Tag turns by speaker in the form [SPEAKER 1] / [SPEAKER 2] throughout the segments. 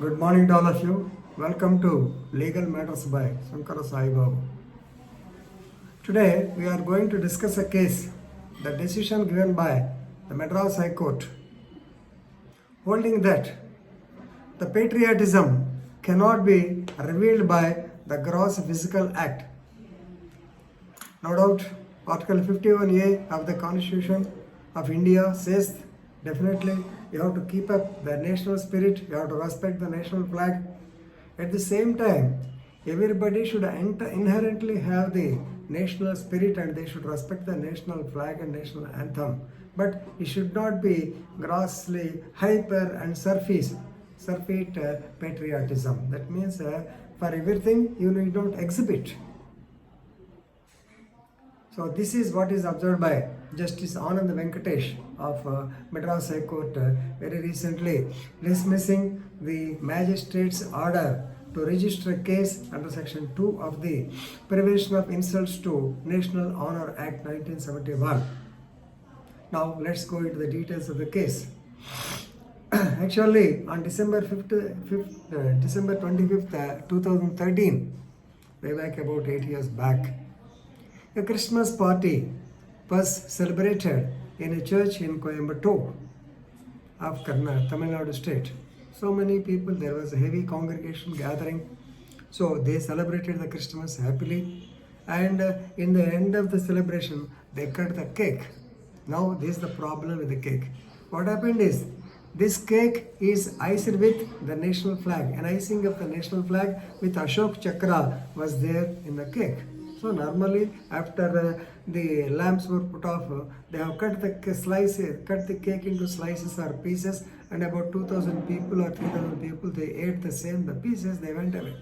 [SPEAKER 1] Good morning to all of you. Welcome to Legal Matters by Shankara Sai Babu. Today we are going to discuss a case, the decision given by the Madras High Court, holding that the patriotism cannot be revealed by the gross physical act. No doubt, Article 51A of the Constitution of India says definitely you have to keep up the national spirit, you have to respect the national flag. At the same time, everybody should inherently have the national spirit and they should respect the national flag and national anthem. But it should not be grossly hyper and surface patriotism. That means for everything you need not exhibit. So this is what is observed by Justice Anand Venkatesh of Madras High Court very recently, dismissing the magistrate's order to register a case under Section 2 of the Prevention of Insults to National Honor Act 1971. Now let's go into the details of the case. Actually, on December 25th, 2013, way back about 8 years back, a Christmas party was celebrated in a church in Coimbatore of Tamil Nadu state. So many people, there was a heavy congregation gathering. So they celebrated the Christmas happily. And in the end of the celebration, they cut the cake. Now this is the problem with the cake. What happened is, this cake is iced with the national flag. An icing of the national flag with Ashok Chakra was there in the cake. So normally after the lamps were put off, they have cut the cake into slices or pieces, and about 2,000 people or 3,000 people, they ate the pieces, they went away.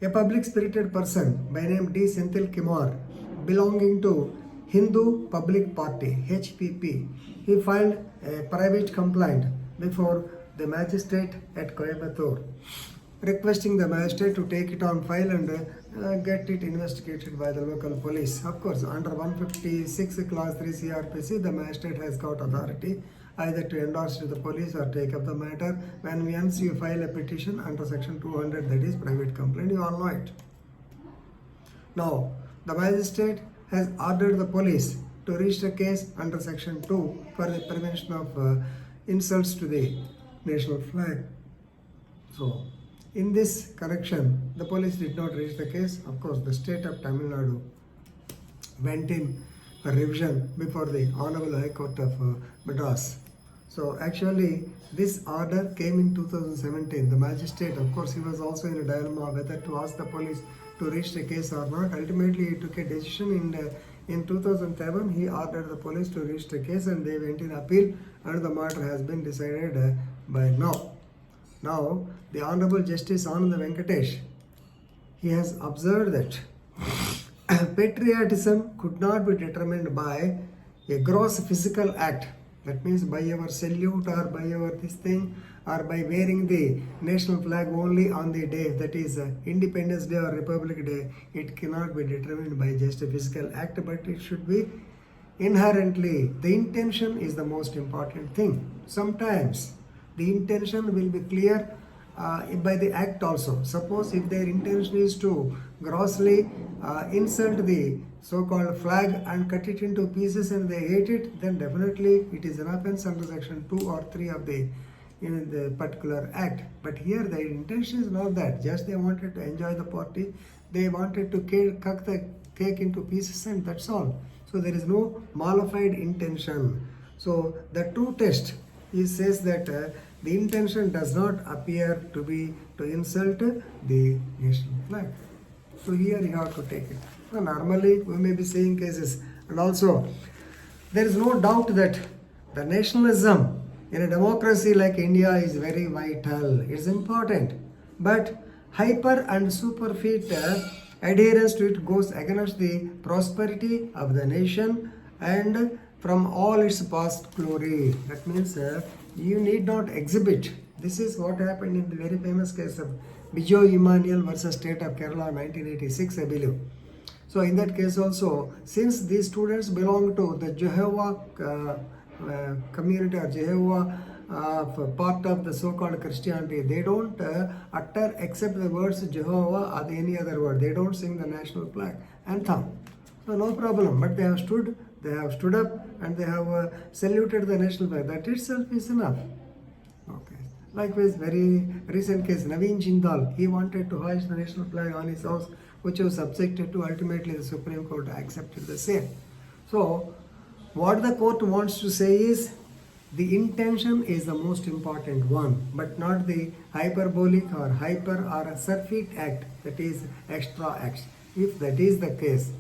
[SPEAKER 1] A public spirited person by name D. Senthil Kumar, belonging to Hindu Public Party, HPP, he filed a private complaint before the magistrate at Coimbatore, requesting the magistrate to take it on file and get it investigated by the local police. Of course, under 156 clause 3 CRPC, the magistrate has got authority either to endorse to the police or take up the matter. Once you file a petition under section 200, that is private complaint, you all know it. Now, the magistrate has ordered the police to register a case under section 2 for the prevention of insults to the national flag. So, in this correction, the police did not register the case. Of course, the state of Tamil Nadu went in for revision before the Honorable High Court of Madras. So actually, this order came in 2017. The magistrate, of course, he was also in a dilemma whether to ask the police to register a case or not. Ultimately, he took a decision in 2007. He ordered the police to register a case and they went in appeal, and the matter has been decided by now. Now, the Honorable Justice Anand Venkatesh, he has observed that patriotism could not be determined by a gross physical act. That means by our salute or by our this thing or by wearing the national flag only on the day, that is Independence Day or Republic Day. It cannot be determined by just a physical act, but it should be inherently. The intention is the most important thing. Sometimes the intention will be clear by the act also. Suppose if their intention is to grossly insult the so-called flag and cut it into pieces and they hate it, then definitely it is an offense under section 2 or 3 of the particular act. But here the intention is not that. Just they wanted to enjoy the party. They wanted to cut the cake into pieces and that's all. So there is no malified intention. So the true test, he says that the intention does not appear to be to insult the national flag. So here you have to take it. So normally we may be saying cases, and also there is no doubt that the nationalism in a democracy like India is very vital. It's important, but hyper and superficial adherence to it goes against the prosperity of the nation and from all its past glory. That means you need not exhibit. This is what happened in the very famous case of Bijoy Emmanuel versus State of Kerala 1986, I believe. So in that case also, since these students belong to the Jehovah community or Jehovah part of the so-called Christianity. They don't utter except the words Jehovah or any other word. They don't sing the national flag anthem. So no problem. But they have stood up and they have saluted the national flag. That itself is enough. Okay. Likewise, very recent case, Naveen Jindal, he wanted to hoist the national flag on his house, which was subjected to. Ultimately the Supreme Court accepted the same. So what the court wants to say is, the intention is the most important one, but not the hyperbolic or hyper or a surfeit act, that is extra acts. If that is the case,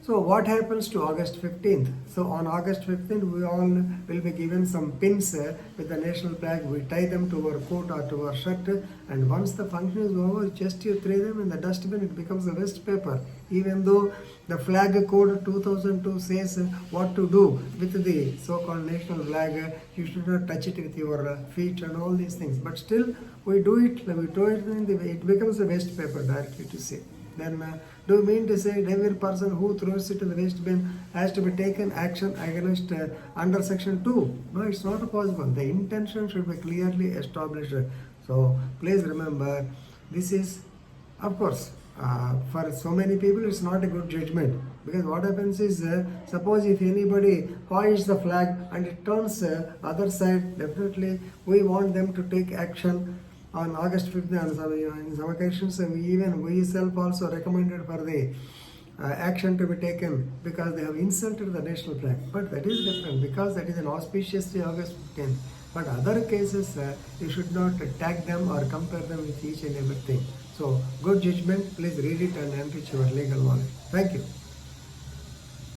[SPEAKER 1] so what happens to August 15th? So on August 15th, we all will be given some pins with the national flag. We tie them to our coat or to our shirt, and once the function is over, just you throw them in the dustbin. It becomes a waste paper. Even though the flag code 2002 says what to do with the so-called national flag, you should not touch it with your feet and all these things. But still, we do it. We throw it in the way. It becomes a waste paper directly to see. Then do you mean to say every person who throws it in the waste bin has to be taken action against under section 2? No, it's not possible. The intention should be clearly established. So please remember, this is, of course, for so many people it's not a good judgment, because what happens is, suppose if anybody hoists the flag and it turns other side, definitely we want them to take action. On August 5th, in some occasions, we self also recommended for the action to be taken because they have insulted the national flag. But that is different, because that is an auspicious day, August 15th. But other cases, you should not tag them or compare them with each and everything. So, good judgment. Please read it and enrich your legal knowledge. Thank you.